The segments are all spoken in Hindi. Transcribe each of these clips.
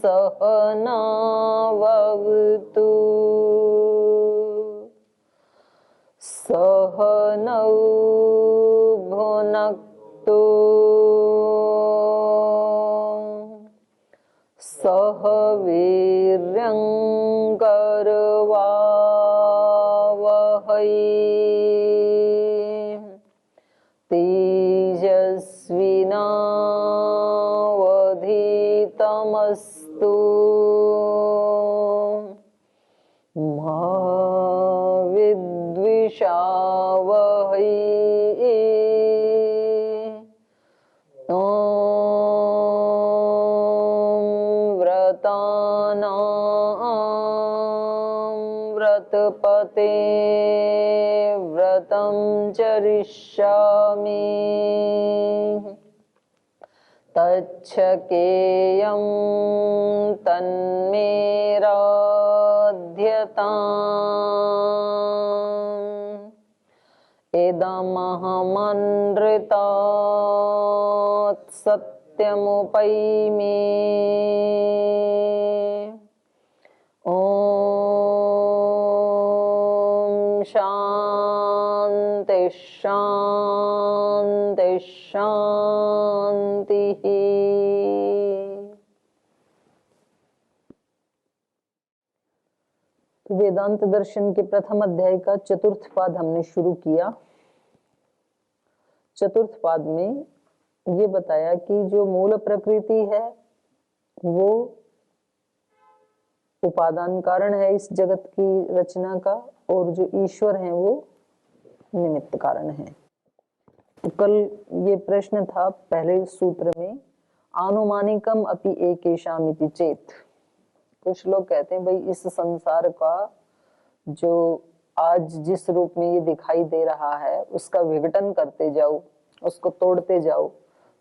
सहनावतु सहनौ भुनक्तु सह वीर्यं करवावहै तेजस्विनावधीतमस्तु मा विद्विषावहै व्रतपते व्रतं चरिष्यामि तच्छकेयं तन्मे राध्यताम् इदमहमनृतात् सत्यमुपैमि ॐ शान्ति शान्ति शान्तिः। वेदांत दर्शन के प्रथम अध्याय का चतुर्थ पाद हमने शुरू किया। चतुर्थ पाद में ये बताया कि जो मूल प्रकृति है वो उपादान कारण है इस जगत की रचना का, और जो ईश्वर है वो निमित्त कारण है। तो कल ये प्रश्न था पहले सूत्र में, आनुमानिकम अपि एकेषामिति चेत। कुछ लोग कहते हैं भाई इस संसार का जो आज जिस रूप में ये दिखाई दे रहा है उसका विघटन करते जाओ, उसको तोड़ते जाओ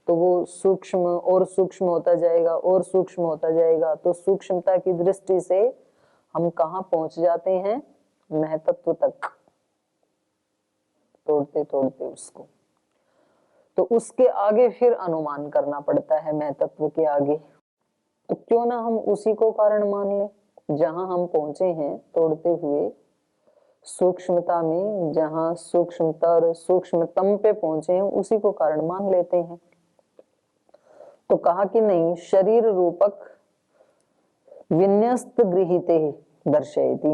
तो वो सूक्ष्म और सूक्ष्म होता जाएगा और सूक्ष्म होता जाएगा। तो सूक्ष्मता की दृष्टि से हम कहाँ पहुंच जाते हैं? महतत्व तक, तोड़ते तोड़ते उसको। तो उसके आगे फिर अनुमान करना पड़ता है महतत्व के आगे। तो क्यों ना हम उसी को कारण मान लें जहां हम पहुंचे हैं तोड़ते हुए, सूक्ष्मता में जहां सूक्ष्मतर सूक्ष्मतम पे पहुंचे हैं उसी को कारण मान लेते हैं। तो कहा कि नहीं, शरीर रूपक विन्यस्त गृहीते दर्शयति।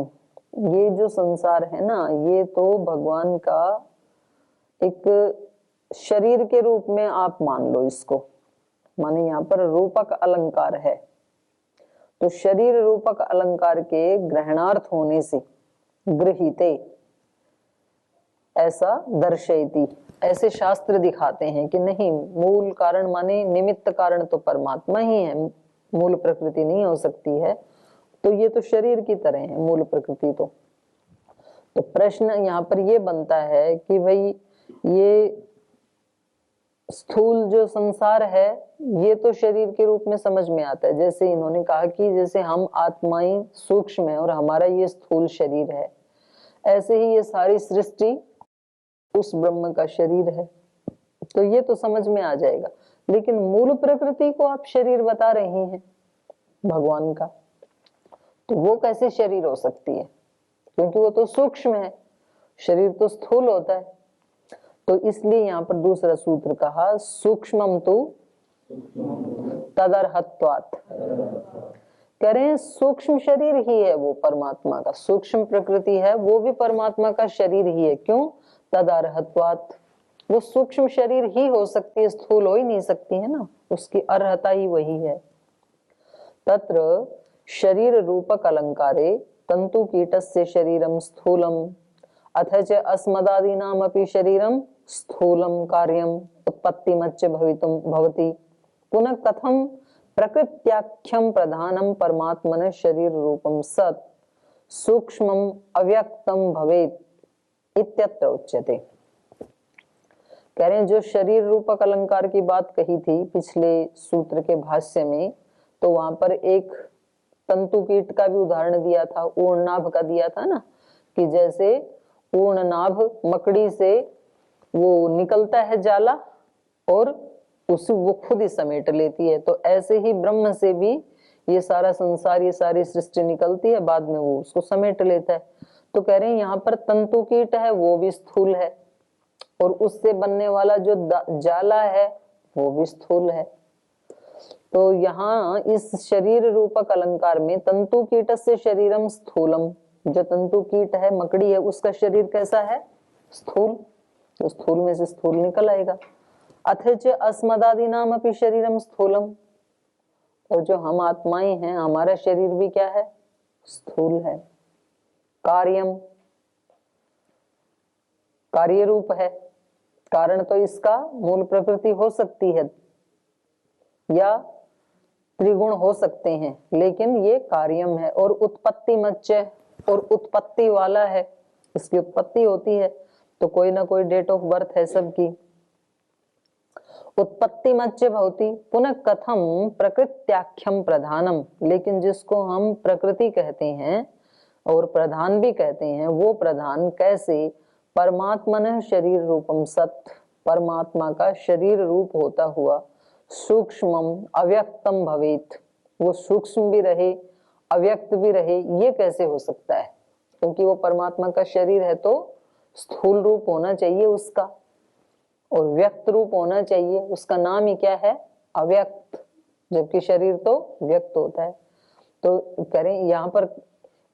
ये जो संसार है ना, ये तो भगवान का एक शरीर के रूप में आप मान लो इसको, माने यहाँ पर रूपक अलंकार है। तो शरीर रूपक अलंकार के ग्रहणार्थ होने से गृहीते ऐसा दर्शयति, ऐसे शास्त्र दिखाते हैं कि नहीं, मूल कारण माने निमित्त कारण तो परमात्मा ही है, मूल प्रकृति नहीं हो सकती है। तो ये तो शरीर की तरह है मूल प्रकृति। तो प्रश्न यहाँ पर ये बनता है कि भाई ये स्थूल जो संसार है ये तो शरीर के रूप में समझ में आता है। जैसे इन्होंने कहा कि जैसे हम आत्माएं सूक्ष्म है और हमारा ये स्थूल शरीर है, ऐसे ही ये सारी सृष्टि उस ब्रह्म का शरीर है। तो ये तो समझ में आ जाएगा। लेकिन मूल प्रकृति को आप शरीर बता रहे हैं भगवान का, तो वो कैसे शरीर हो सकती है? क्योंकि वो तो सूक्ष्म है, शरीर तो स्थूल होता है। तो इसलिए यहाँ पर दूसरा सूत्र कहा, सूक्ष्मम तु तदर्हत्वात्। कह रहे हैं सूक्ष्म शरीर ही है वो परमात्मा का, सूक्ष्म प्रकृति है वो भी परमात्मा का शरीर ही है। क्यों? तदर्हत्वात्, वो सूक्ष्म शरीर ही हो सकती है, स्थूल हो ही नहीं सकती है ना, उसकी अर्हता ही वही है। तत्र शरीर रूपक अलंकारे तंतु कीटस्य शरीरम स्थूलम अथच अस्मदादीनाम अपि शरीरम स्थूलम कार्यम उत्पत्तिमच्च भवितुम भवति पुनः कथम प्रकृत्याख्यम प्रधानम परमात्मन शरीर रूपम सत् सूक्ष्मम अव्यक्तम भवेत् इत्यत्र उच्यते। कह रहे हैं जो शरीर रूपक अलंकार की बात कही थी पिछले सूत्र के भाष्य में, तो वहां पर एक तंतु कीट का भी उदाहरण दिया था, ऊर्णनाभ का दिया था ना, कि जैसे ऊर्णनाभ मकड़ी से वो निकलता है जाला और उसे वो खुद ही समेट लेती है, तो ऐसे ही ब्रह्म से भी ये सारा संसार, ये सारी सृष्टि निकलती है, बाद में वो उसको समेट लेता है। तो कह रहे हैं यहाँ पर तंतु कीट है वो भी स्थूल है, और उससे बनने वाला जो जाला है वो भी स्थूल है। तो यहाँ इस शरीर रूपक अलंकार में तंतु कीटस्य शरीरम स्थूलम, जो तंतु कीट है, मकड़ी है, उसका शरीर कैसा है? स्थूल। तो स्थूल में से स्थूल निकल आएगा। अथच अस्मदादि नाम अपनी शरीरम स्थूलम, और जो हम आत्माएं हैं, हमारा शरीर भी क्या है? स्थूल है। कार्यम, कार्य रूप है। कारण तो इसका मूल प्रकृति हो सकती है या त्रिगुण हो सकते हैं, लेकिन ये कार्यम है। और उत्पत्ति मच्य, और उत्पत्ति वाला है, इसकी उत्पत्ति होती है, तो कोई ना कोई डेट ऑफ बर्थ है सबकी। उत्पत्ति मच्य भवति पुनः कथम प्रकृत्याख्यम प्रधानम, लेकिन जिसको हम प्रकृति कहते हैं और प्रधान भी कहते हैं, वो प्रधान कैसे? परमात्मन शरीर रूपम सत, परमात्मा का शरीर रूप होता हुआ सूक्ष्मम अव्यक्तम भवेत, वो सूक्ष्म भी रहे अव्यक्त भी रहे, ये कैसे हो सकता है? क्योंकि वो परमात्मा का शरीर है तो स्थूल रूप होना चाहिए उसका, और व्यक्त रूप होना चाहिए। उसका नाम ही क्या है? अव्यक्त, जबकि शरीर तो व्यक्त होता है। तो करें यहाँ पर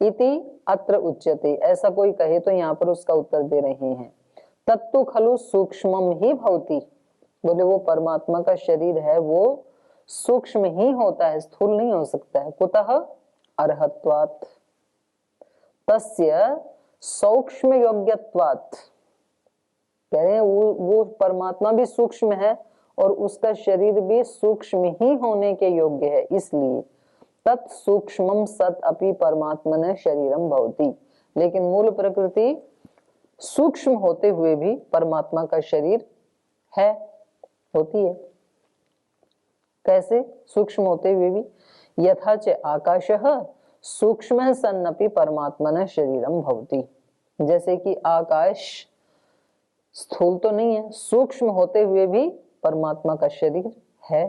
इति अत्र उच्यते, ऐसा कोई कहे तो यहाँ पर उसका उत्तर दे रहे हैं। तत्तु खलु सूक्ष्मम ही भवति, बोले वो परमात्मा का शरीर है वो सूक्ष्म ही होता है, स्थूल नहीं हो सकता है। कुतः? अर्हत्वात्, तस्य सूक्ष्म योग्यत्वात्, कह रहे हैं वो परमात्मा भी सूक्ष्म है और उसका शरीर भी सूक्ष्म ही होने के योग्य है, इसलिए तत् सूक्ष्मम सत अपि परमात्मन शरीरम भवति, लेकिन मूल प्रकृति सूक्ष्म होते हुए भी परमात्मा का शरीर है, होती है। कैसे? सूक्ष्म होते हुए भी। यथा च आकाशः सूक्ष्म सन्नपि परमात्मन शरीरम भवति, जैसे कि आकाश स्थूल तो नहीं है, सूक्ष्म होते हुए भी परमात्मा का शरीर है।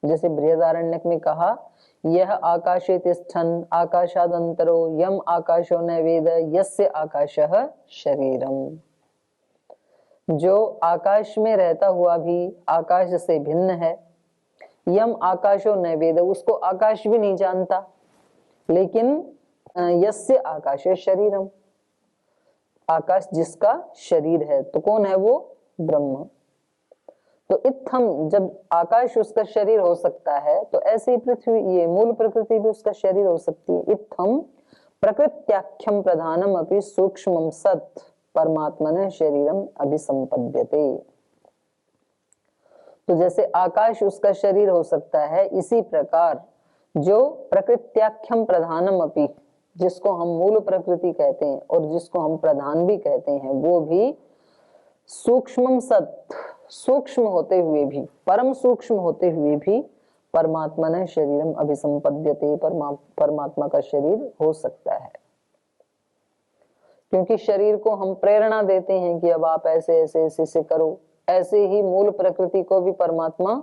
जैसे बृहदारण्यक में कहा, यह आकाशे तिष्ठन् आकाशादंतरो यम आकाशो न वेद यस्य आकाशः शरीरम, जो आकाश में रहता हुआ भी आकाश से भिन्न है। यम आकाशो न वेद, उसको आकाश भी नहीं जानता, लेकिन यस्य आकाश शरीरम, आकाश जिसका शरीर है, तो कौन है वो? ब्रह्म। तो इत्थम, जब आकाश उसका शरीर हो सकता है, तो ऐसे ही पृथ्वी, ये मूल प्रकृति भी उसका शरीर हो सकती है। इत्थम प्रकृत्याख्यम प्रधानम अपि सूक्ष्मम सत परमात्मन शरीरम अभिसंपद्यते। तो जैसे आकाश उसका शरीर हो सकता है, इसी प्रकार जो प्रकृत्याख्यम प्रधानम अपि, जिसको हम मूल प्रकृति कहते हैं और जिसको हम प्रधान भी कहते हैं, वो भी सूक्ष्मम सत, सूक्ष्म होते हुए भी, परम सूक्ष्म होते हुए भी परमात्मा शरीरम अभिसंपद्यते, परमात्मा का शरीर हो सकता है। क्योंकि शरीर को हम प्रेरणा देते हैं कि अब आप ऐसे ऐसे ऐसे से करो, ऐसे ही मूल प्रकृति को भी परमात्मा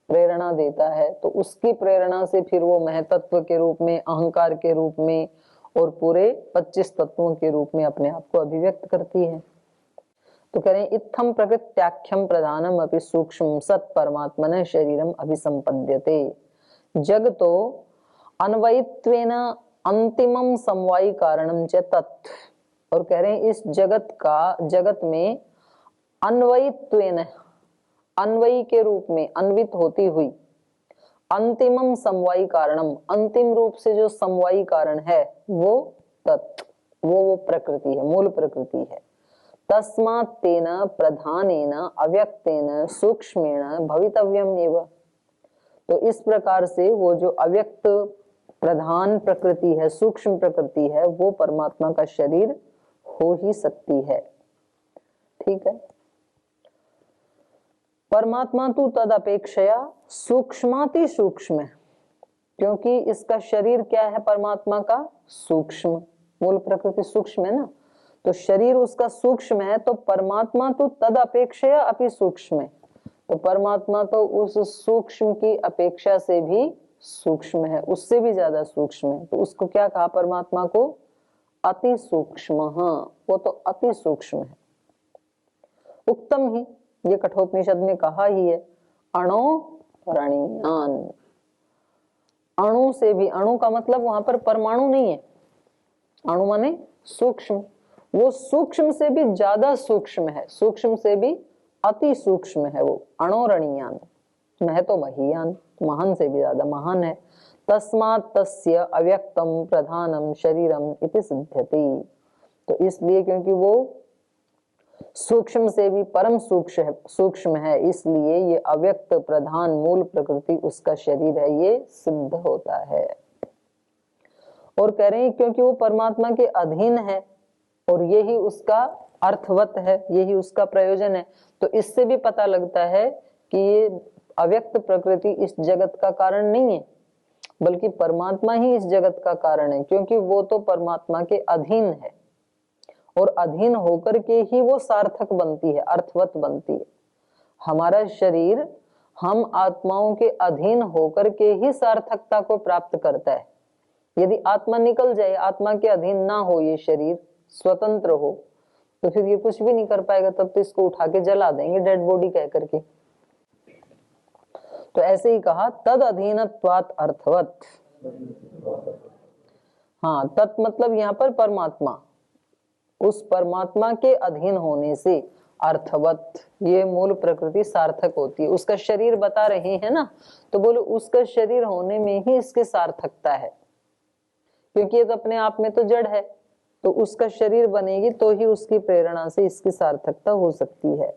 प्रेरणा देता है। तो उसकी प्रेरणा से फिर वो महतत्व के रूप में, अहंकार के रूप में और पूरे 25 तत्वों के रूप में अपने आप को अभिव्यक्त करती है। तो कह रहे हैं इत्थम प्रकृत्याख्यम प्रधानम अपि सूक्ष्म सत परमात्मन शरीरम अभिसंपद्यते। जगतो अन्वयित्वेन अंतिमम समवायी कारणम च तत्, और कह रहे हैं इस जगत में अन्वयित्वेन, अन्वयी के रूप में, अन्वित होती हुई, अंतिमम समवायी कारणम, अंतिम रूप से जो समवायी कारण है वो तत्, वो प्रकृति है, मूल प्रकृति है। तस्मात् तेन प्रधानेन अव्यक्तेन सूक्ष्मेण भवितव्यम एव, तो इस प्रकार से वो जो अव्यक्त प्रधान प्रकृति है, सूक्ष्म प्रकृति है, वो परमात्मा का शरीर हो ही सकती है। ठीक है। परमात्मा तो तद अपेक्षया सूक्ष्माति सूक्ष्म, क्योंकि इसका शरीर क्या है? परमात्मा का सूक्ष्म, मूल प्रकृति सूक्ष्म है ना, तो शरीर उसका सूक्ष्म है, तो परमात्मा तो तद अपेक्षया अपि सूक्ष्म है, तो परमात्मा तो उस सूक्ष्म की अपेक्षा से भी सूक्ष्म है, उससे भी ज्यादा सूक्ष्म है, तो उसको क्या कहा परमात्मा को? अति सूक्ष्म। वो तो अति सूक्ष्म है। उत्तम ही, ये कठोपनिषद में कहा ही है, अणो रणीयान। अणु से भी, अणु का मतलब वहां पर परमाणु नहीं है, अणु माने सूक्ष्म, वो सूक्ष्म से भी ज्यादा सूक्ष्म है, सूक्ष्म से भी अति सूक्ष्म है वो। अणोरणीयान, मह तो महियान, महान से भी ज्यादा महान है। तस्मात् तस्य अव्यक्तम प्रधानम शरीरम इति सिद्ध्यति। तो इसलिए क्योंकि वो सूक्ष्म से भी परम सूक्ष्म है, इसलिए ये अव्यक्त प्रधान मूल प्रकृति उसका शरीर है, ये सिद्ध होता है। और कह रहे हैं क्योंकि वो परमात्मा के अधीन है और यही उसका अर्थवत है, यही उसका प्रयोजन है, तो इससे भी पता लगता है कि ये अव्यक्त प्रकृति इस जगत का कारण नहीं है, बल्कि परमात्मा ही इस जगत का कारण है, क्योंकि वो तो परमात्मा के अधीन है और अधीन होकर के ही वो सार्थक बनती है, अर्थवत बनती है। हमारा शरीर हम आत्माओं के अधीन होकर के ही सार्थकता को प्राप्त करता है। यदि आत्मा निकल जाए, आत्मा के अधीन ना हो, ये शरीर स्वतंत्र हो, तो फिर ये कुछ भी नहीं कर पाएगा, तब तो इसको उठा के जला देंगे डेड बॉडी कह करके। तो ऐसे ही कहा तद अधीनत्वात् अर्थवत। हाँ, तत् मतलब यहाँ पर परमात्मा, उस परमात्मा के अधीन होने से अर्थवत, ये मूल प्रकृति सार्थक होती है। उसका शरीर बता रहे हैं ना, तो बोलो उसका शरीर होने में ही इसकी सार्थकता है, क्योंकि ये तो अपने आप में तो जड़ है, तो उसका शरीर बनेगी तो ही उसकी प्रेरणा से इसकी सार्थकता हो सकती है।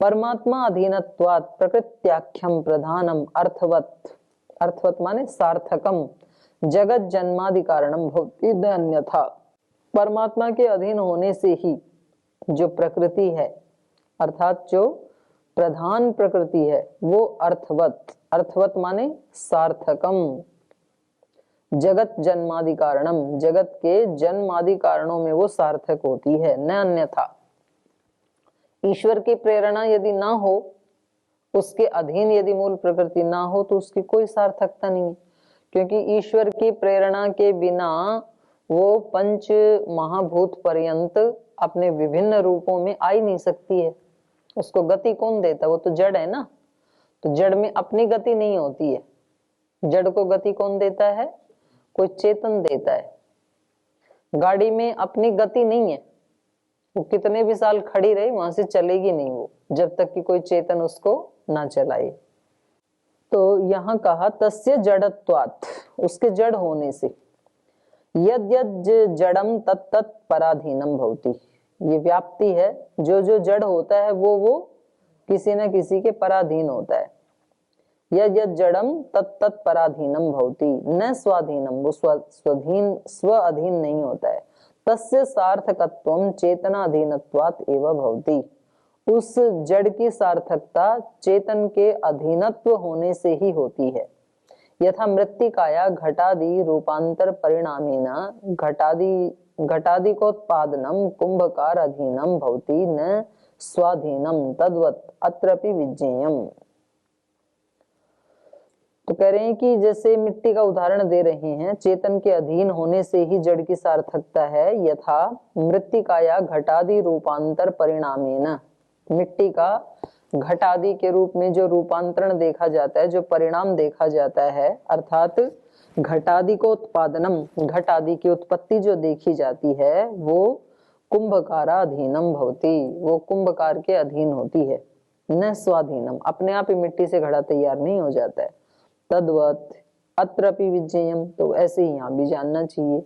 परमात्मा अधीनत्वात् प्रकृत्याख्यम प्रधानम अर्थवत, अर्थवत माने सार्थकम जगत जन्मादि कारणम भवति न अन्यथा। परमात्मा के अधीन होने से ही जो प्रकृति है, अर्थात जो प्रधान प्रकृति है, वो अर्थवत, अर्थवत माने सार्थकम जगत जन्मादि कारणम, जगत के जन्मादि कारणों में वो सार्थक होती है, न अन्यथा। ईश्वर की प्रेरणा यदि ना हो, उसके अधीन यदि मूल प्रकृति ना हो, तो उसकी कोई सार्थकता नहीं है, क्योंकि ईश्वर की प्रेरणा के बिना वो पंच महाभूत पर्यंत अपने विभिन्न रूपों में आ ही नहीं सकती है। उसको गति कौन देता है? वो तो जड़ है ना, तो जड़ में अपनी गति नहीं होती है। जड़ को गति कौन देता है? कोई चेतन देता है। गाड़ी में अपनी गति नहीं है, वो कितने भी साल खड़ी रही वहां से चलेगी नहीं वो, जब तक कि कोई चेतन उसको ना चलाए। तो यहाँ कहा तस्य जड़त्वात्, उसके जड़ होने से, यद यद जड़म तत् तत् पराधीनम भवति, ये व्याप्ति है, जो जो जड़ होता है वो किसी न किसी के पराधीन होता है। यद यद जड़म तत् तत् पराधीनम भवति न स्वाधीनम, वो स्व अधीन नहीं होता है। तस्य सार्थकत्वम चेतनाधीनत्वात् एव भवति, उस जड़ की सार्थकता चेतन के अधीनत्व होने से ही होती है। यथा मृत्तिकाया घटादि रूपांतर परिणामेन घटादिकोत्पादनम कुंभकार अधीनम भवति न स्वाधीनम, तद्वत् अत्रपि विज्ञेयम्। तो कह रहे हैं कि जैसे मिट्टी का उदाहरण दे रहे हैं, चेतन के अधीन होने से ही जड़ की सार्थकता है। यथा मृत्तिकाया घटादि रूपांतर परिणामेन, मिट्टी का घटादि के रूप में जो रूपांतरण देखा जाता है, जो परिणाम देखा जाता है, अर्थात घटादि को उत्पादनम, घटादि की उत्पत्ति जो देखी जाती है, वो कुंभकारा अधीनम भवति, वो कुंभकार के अधीन होती है। न स्वाधीनम, अपने आप ही मिट्टी से घड़ा तैयार नहीं हो जाता है। तद्वत् अत्रपि विज्ञेयम्, तो ऐसे ही यहाँ भी जानना चाहिए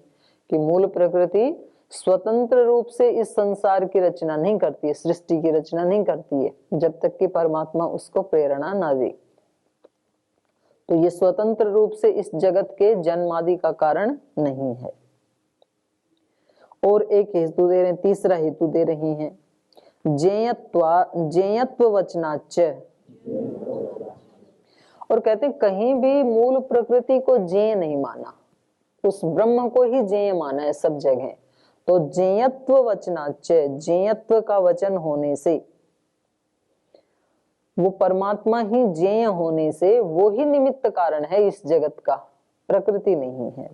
कि मूल प्रकृति स्वतंत्र रूप से इस संसार की रचना नहीं करती है, सृष्टि की रचना नहीं करती है, जब तक कि परमात्मा उसको प्रेरणा ना दे। तो ये स्वतंत्र रूप से इस जगत के जन्मादि का कारण नहीं है। और एक हेतु दे रहे हैं, तीसरा हेतु दे रही हैं, जेयत्व वचनाच, और कहते हैं कहीं भी मूल प्रकृति को जेय नहीं माना, उस ब्रह्म को ही जेय माना है सब जगह। तो जेयत्व वचनाच, जेयत्व का वचन होने से, वो परमात्मा ही ज्ञेय होने से वो ही निमित्त कारण है इस जगत का, प्रकृति नहीं है।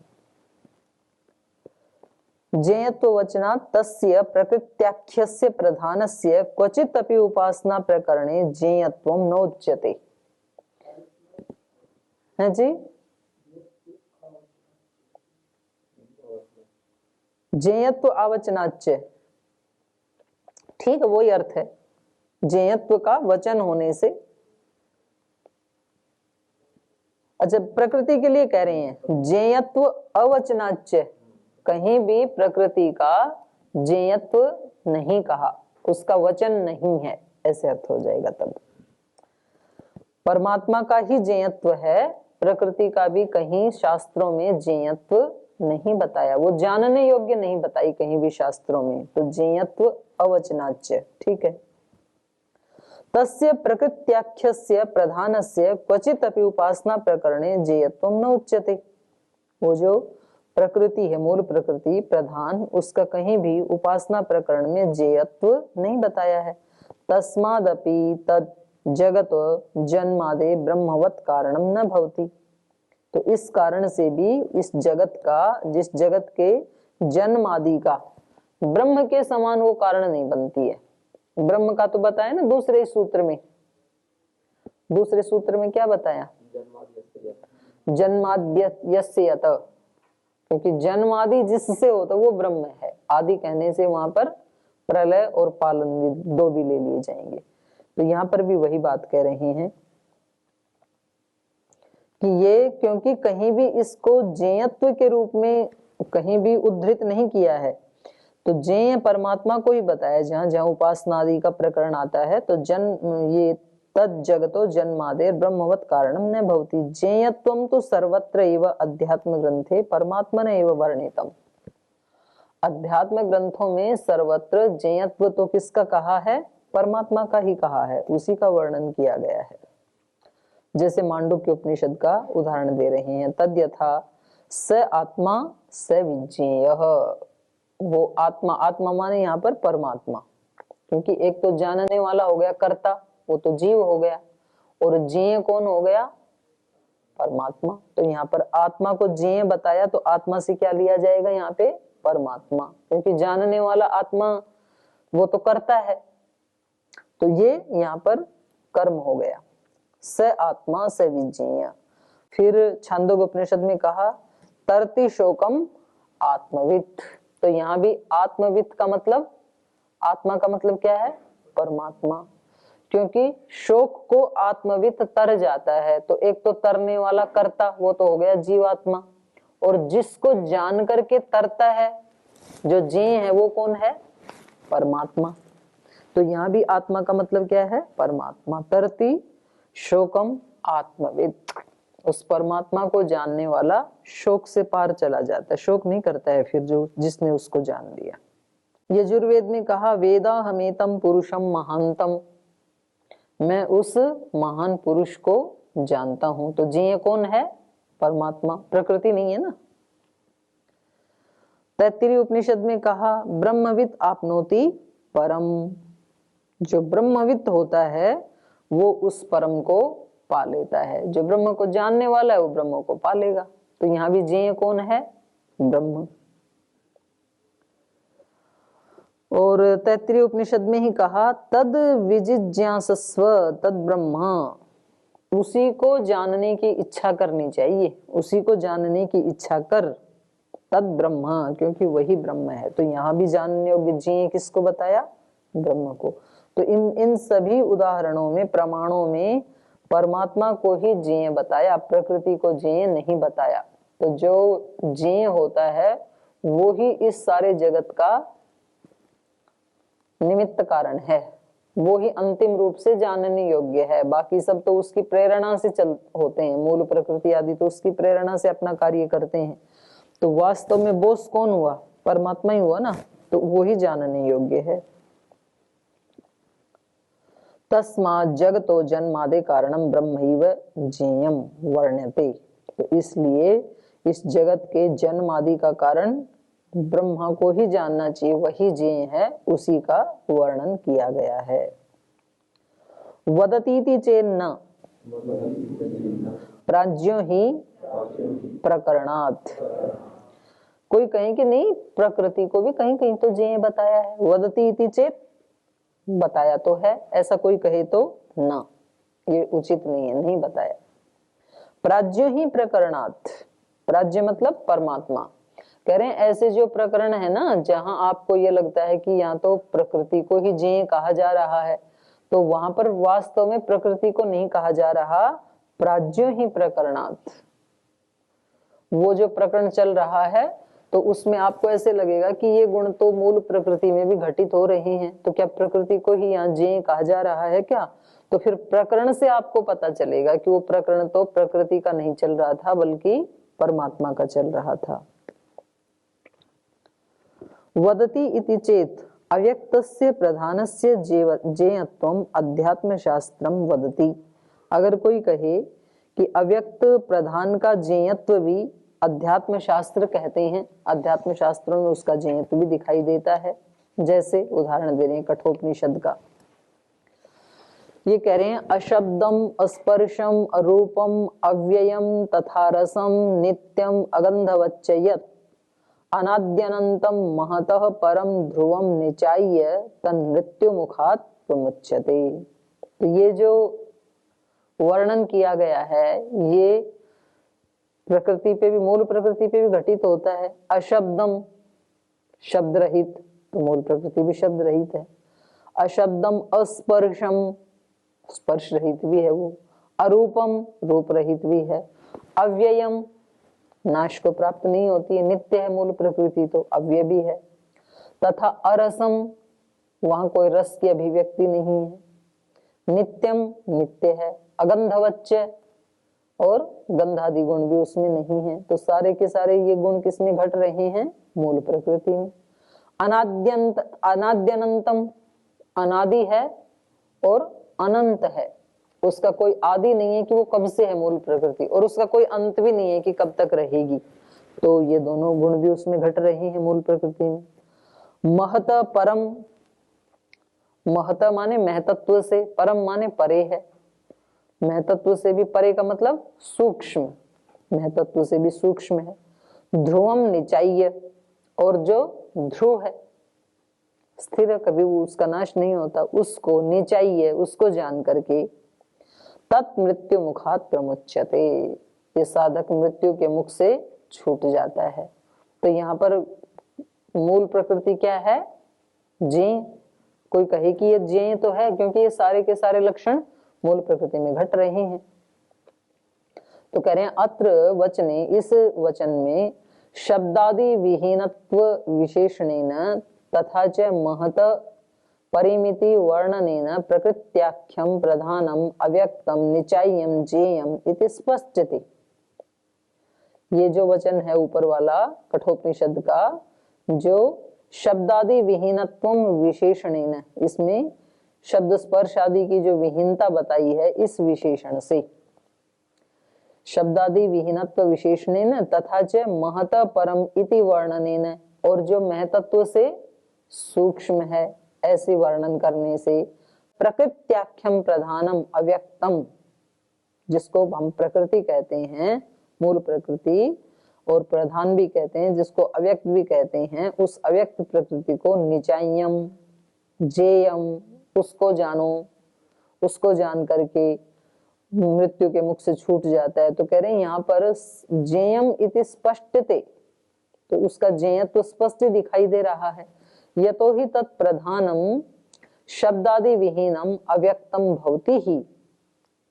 ज्ञेयत्व वचना तस्य प्रकृत्याख्यस्य प्रधानस्य क्वचित अपि उपासना प्रकरणे ज्ञेयत्वं न उच्यते। है जी, ज्ञेयत्व आवचनाच्य, ठीक है, वही अर्थ है। ज्ञेयत्व का वचन होने से, अच्छा प्रकृति के लिए कह रहे हैं ज्ञेयत्व अवचनाच्य, कहीं भी प्रकृति का ज्ञेयत्व नहीं कहा, उसका वचन नहीं है, ऐसे अर्थ हो जाएगा। तब परमात्मा का ही ज्ञेयत्व है, प्रकृति का भी कहीं शास्त्रों में ज्ञेयत्व नहीं बताया, वो जानने योग्य नहीं बताई कहीं भी शास्त्रों में, तो ज्ञेयत्व अवचनाच्य, ठीक है। तस्य प्रकृत्याख्यस्य प्रधानस्य क्वचित अपि उपासना प्रकरणे ज्ञेयत्वं न उच्यते। वो जो प्रकृति है, मूल प्रकृति प्रधान, उसका कहीं भी उपासना प्रकरण में ज्ञेयत्व नहीं बताया है। तस्मादपि तद जगत जन्मादे ब्रह्मवत् कारणम न भवति। तो इस कारण से भी इस जगत का, जिस जगत के जन्म आदि का ब्रह्म के समान वो कारण नहीं बनती है। ब्रह्म का तो बताया ना दूसरे सूत्र में, दूसरे सूत्र में क्या बताया, जन्माद्यस्य यत, क्योंकि जन्म आदि जिससे होता वो ब्रह्म है। आदि कहने से वहां पर प्रलय और पालन दो भी ले लिए जाएंगे। तो यहाँ पर भी वही बात कह रहे हैं कि ये, क्योंकि कहीं भी इसको ज्ञेयत्व के रूप में कहीं भी उद्धृत नहीं किया है, तो ज्ञेय परमात्मा को ही बताया। जहां जहां उपासना आदि का प्रकरण आता है तो ये तद जगतो जन्मादेर ब्रह्मवत् कारणम न भवति। ज्ञेयत्वं तो सर्वत्र एव अध्यात्म ग्रंथे परमात्मन एव वर्णितम। अध्यात्म ग्रंथों में सर्वत्र ज्ञेयत्व तो किसका कहा है, परमात्मा का ही कहा है, उसी का वर्णन किया गया है। जैसे मांडुक्य उपनिषद का उदाहरण दे रहे हैं, तद यथा स आत्मा स विज्ञेयः। वो आत्मा, आत्मा माने यहाँ पर परमात्मा, क्योंकि एक तो जानने वाला हो गया कर्ता, वो तो जीव हो गया, और ज्ञेय कौन हो गया, परमात्मा। तो यहाँ पर आत्मा को ज्ञेय बताया, तो आत्मा से क्या लिया जाएगा यहाँ पे, परमात्मा, क्योंकि जानने वाला आत्मा वो तो करता है, तो ये यहाँ पर कर्म हो गया। स आत्मा स विज्ञेय। फिर छांदोग्य उपनिषद में कहा तरति शोकम आत्मवित्। तो यहाँ भी आत्मवित् का मतलब, आत्मा का मतलब क्या है, परमात्मा, क्योंकि शोक को आत्मवित् तर जाता है। तो एक तो तरने वाला कर्ता, वो तो हो गया जीवात्मा, और जिसको जान करके तरता है, जो ज्ञेय है, वो कौन है, परमात्मा। तो यहाँ भी आत्मा का मतलब क्या है, परमात्मा। तरति शोकम आत्मवित्, उस परमात्मा को जानने वाला शोक से पार चला जाता है, शोक नहीं करता है फिर जो जिसने उसको जान लिया। यजुर्वेद में कहा वेदा हमेतम पुरुषम महानतम, मैं उस महान पुरुष को जानता हूं। तो ज्ञेय कौन है, परमात्मा, प्रकृति नहीं है ना। तैत्तिरीय उपनिषद में कहा ब्रह्मवित् आपनोति परम। जो ब्रह्मवित् होता है वो उस परम को पा लेता है, जो ब्रह्म को जानने वाला है वो ब्रह्म को पा लेगा। तो यहाँ भी ज्ञेय कौन है, ब्रह्म। और तैत्तिरीय उपनिषद में ही कहा तद विजिज्ञासस्व तद ब्रह्म, उसी को जानने की इच्छा करनी चाहिए, उसी को जानने की इच्छा कर, तद ब्रह्म, क्योंकि वही ब्रह्म है। तो यहाँ भी जानने योग्य ज्ञेय किसको बताया, ब्रह्म को। तो इन सभी उदाहरणों में, प्रमाणों में परमात्मा को ही ज्ञेय बताया, प्रकृति को ज्ञेय नहीं बताया। तो जो ज्ञेय होता है वो ही इस सारे जगत का निमित्त कारण है, वो ही अंतिम रूप से जानने योग्य है। बाकी सब तो उसकी प्रेरणा से चल होते हैं, मूल प्रकृति आदि तो उसकी प्रेरणा से अपना कार्य करते हैं। तो वास्तव में बोस कौन हुआ, परमात्मा ही हुआ ना, तो वो ही जानने योग्य है। तस्मात् जगतो जन्मादि कारणम ब्रह्मैव ज्ञेयम वर्ण्यते। तो इसलिए इस जगत के जन्म आदि का कारण ब्रह्मा को ही जानना चाहिए, वही ज्ञेय है, उसी का वर्णन किया गया है। वदतीति चेन्न प्राज्ञो ही प्रकरणात्। कोई कहे कि नहीं, प्रकृति को भी कहीं कहीं तो ज्ञेय बताया है, वदती इति चेत बताया तो है, ऐसा कोई कहे तो ना, ये उचित नहीं है, नहीं बताया। प्राज्ञो ही प्रकरणात्, प्राज्ञ मतलब परमात्मा। कह रहे हैं ऐसे जो प्रकरण है ना, जहां आपको ये लगता है कि यहाँ तो प्रकृति को ही ज्ञेय कहा जा रहा है, तो वहां पर वास्तव में प्रकृति को नहीं कहा जा रहा, प्राज्ञो ही प्रकरणात्। वो जो प्रकरण चल रहा है तो उसमें आपको ऐसे लगेगा कि ये गुण तो मूल प्रकृति में भी घटित हो रहे हैं, तो क्या प्रकृति को ही यहाँ ज्ञेय कहा जा रहा है क्या? तो फिर प्रकरण से आपको पता चलेगा कि वो प्रकरण तो प्रकृति का नहीं चल रहा था, बल्कि परमात्मा का चल रहा था। वदति इति चेत अव्यक्तस्य प्रधानस्य ज्ञेयत्वम् अध्यात्म शास्त्रम वदति। अगर कोई कहे कि अव्यक्त प्रधान का ज्ञेयत्व भी अध्यात्म शास्त्र कहते हैं, अध्यात्म शास्त्रों में उसका ज्ञेयत्व भी दिखाई देता है। जैसे उदाहरण दे रहे हैं कठोपनिषद का, ये कह रहे हैं अशब्दम अस्पर्शम अरूपम अव्ययम तथा रसम नित्यम अगंधवच्च यत् अनाद्यनंतम महतः परम ध्रुवम निचाय्य तन्मृत्यु मुखात् प्रमुच्यते। तो ये जो वर्णन किया गया है ये प्रकृति पे भी, मूल प्रकृति पे भी घटित होता है। अशब्दम शब्द रहित, तो मूल प्रकृति भी शब्द रहित है। अशब्दम अस्पर्शम स्पर्श रहित भी है वो। अरूपम रूप रहित भी है। अव्ययम नाश को प्राप्त नहीं होती है, नित्य है मूल प्रकृति, तो अव्यय भी है। तथा अरसम वहां कोई रस की अभिव्यक्ति नहीं है। नित्यम नित्य है। अगंधवच्च और गंधादि गुण भी उसमें नहीं है। तो सारे के सारे ये गुण किसमें घट रहे हैं? मूल प्रकृति में। अनाद्यनंतम अनादि है और अनंत है, उसका कोई आदि नहीं है कि वो कब से है मूल प्रकृति, और उसका कोई अंत भी नहीं है कि कब तक रहेगी। तो ये दोनों गुण भी उसमें घट रहे हैं मूल प्रकृति में। महत परम, महत माने महतत्व से, परम माने परे है। महतत्व से भी परे का मतलब सूक्ष्म, महतत्व से भी सूक्ष्म है। ध्रुवम निचाय्य, और जो ध्रुव है स्थिर, कभी उसका नाश नहीं होता, उसको निचाय्य, उसको जान करके तत् मृत्यु मुखात् प्रमुच्यते, ये साधक मृत्यु के मुख से छूट जाता है। तो यहाँ पर मूल प्रकृति क्या है? ज्ञेय। कोई कहे कि ये ज्ञेय तो है क्योंकि ये सारे के सारे लक्षण मूल प्रकृति में घट रहे हैं। तो कह रहे हैं अत्र वचने, इस वचन में शब्दादि विहीनत्व विशेषणेन तथा च महत परिमिति वर्णनेन प्रकृत्याख्यम प्रधानम अव्यक्तम निचाय्यम ज्ञेयम इति स्पष्टते। ये जो वचन है ऊपर वाला कठोपनिषद का, जो शब्दादि विहीनत्वम विशेषणेन, इसमें शब्द स्पर्श आदि की जो विहीनता बताई है इस विशेषण से, शब्दादि विहीनत्व विशेषणेन तथा च महत परम इति वर्णनेन, और जो महतत्व से सूक्ष्म है ऐसे वर्णन करने से, प्रकृत्याख्यम प्रधानम अव्यक्तम, जिसको हम प्रकृति कहते हैं, मूल प्रकृति, और प्रधान भी कहते हैं, जिसको अव्यक्त भी कहते हैं, उस अव्यक्त प्रकृति को निचाय्यम ज्ञेयम, उसको जानो, उसको जान करके मृत्यु के मुख से छूट जाता है। तो कह रहे हैं यहाँ पर ज्ञेयम इति स्पष्टते, तो उसका ज्ञेयत्व स्पष्ट दिखाई दे रहा है। यतो ही तत्प्रधानम शब्दादि विहीनम अव्यक्तम भवति ही,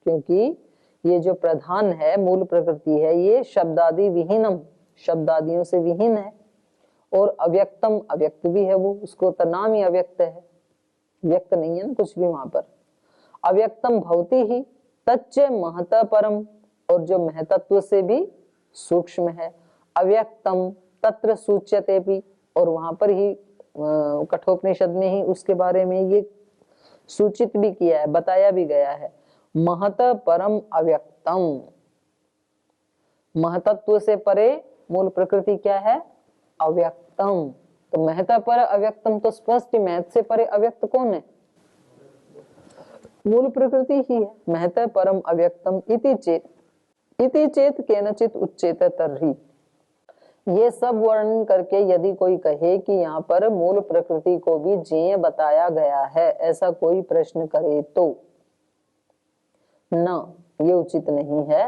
क्योंकि ये जो प्रधान है, मूल प्रकृति है, ये शब्दादि विहीनम, शब्दादियों से विहीन है, और अव्यक्तम अव्यक्त भी है वो, उसको तो नाम ही अव्यक्त है, व्यक्त नहीं है ना कुछ भी वहां पर। अव्यक्तम भवति ही तच्च महत परम, और जो महतत्व से भी सूक्ष्म है। अव्यक्तम तत्र सूच्यते भी, और वहां पर ही कठोपनिषद में ही उसके बारे में ये सूचित भी किया है, बताया भी गया है। महत परम अव्यक्तम, महतत्व से परे मूल प्रकृति क्या है? अव्यक्तम। तो महत पर अव्यक्तम तो स्पष्ट, महत से परे अव्यक्त कौन है? मूल प्रकृति ही है। महत परम अव्यक्तम इति चेत केनचित उच्चेत तर्हि। ये सब वर्णन करके यदि कोई कहे कि यहाँ पर मूल प्रकृति को भी ज्ञेय बताया गया है, ऐसा कोई प्रश्न करे तो न, ये उचित नहीं है।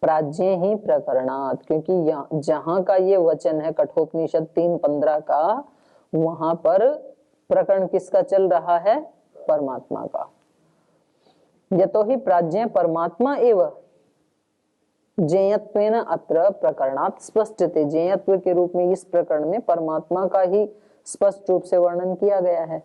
प्राज्ञ ही प्रकरणात्, क्योंकि जहां का ये वचन है कठोपनिषद 3:15 का, वहां पर प्रकरण किसका चल रहा है? परमात्मा का। यतो ही प्राज्ञ परमात्मा एव ज्ञेयत्वेन अत्र प्रकरणात् स्पष्टते। ज्ञेयत्व के रूप में इस प्रकरण में परमात्मा का ही स्पष्ट रूप से वर्णन किया गया है।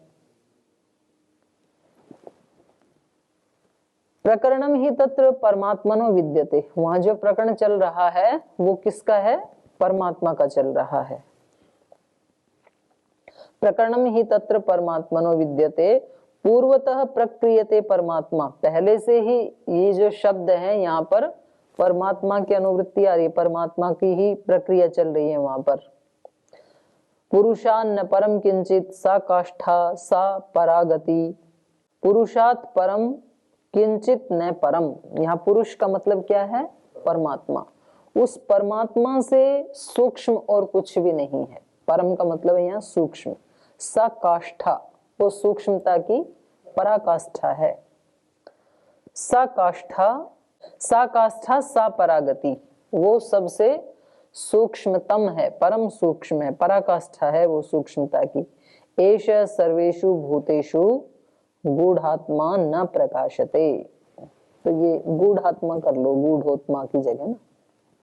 प्रकरणम ही तत्र परमात्मनो विद्यते। वहां जो प्रकरण चल रहा है वो किसका है? परमात्मा का चल रहा है। प्रकरणम ही तत्र परमात्मनो विद्यते पूर्वतः प्रक्रियते परमात्मा। पहले से ही ये जो शब्द है यहाँ पर परमात्मा की अनुवृत्ति आ रही है, परमात्मा की ही प्रक्रिया चल रही है वहां पर। पुरुषान्न परम किंचित सा काष्ठा सा परागति। पुरुषात परम किंचित न परम। यहाँ पुरुष का मतलब क्या है? परमात्मा। उस परमात्मा से सूक्ष्म और कुछ भी नहीं है। परम का मतलब है यहाँ सूक्ष्म। सा काष्ठा, वो सूक्ष्मता की पराकाष्ठा है। सा काष्ठा सा परागति, वो सबसे सूक्ष्मतम है, परम सूक्ष्म है, पराकाष्ठा है वो सूक्ष्मता की। एष सर्वेषु भूतेषु गूढ़ात्मा न प्रकाशते। तो ये गूढ़ात्मा कर लो, गूढ़ोत्मा की जगह ना।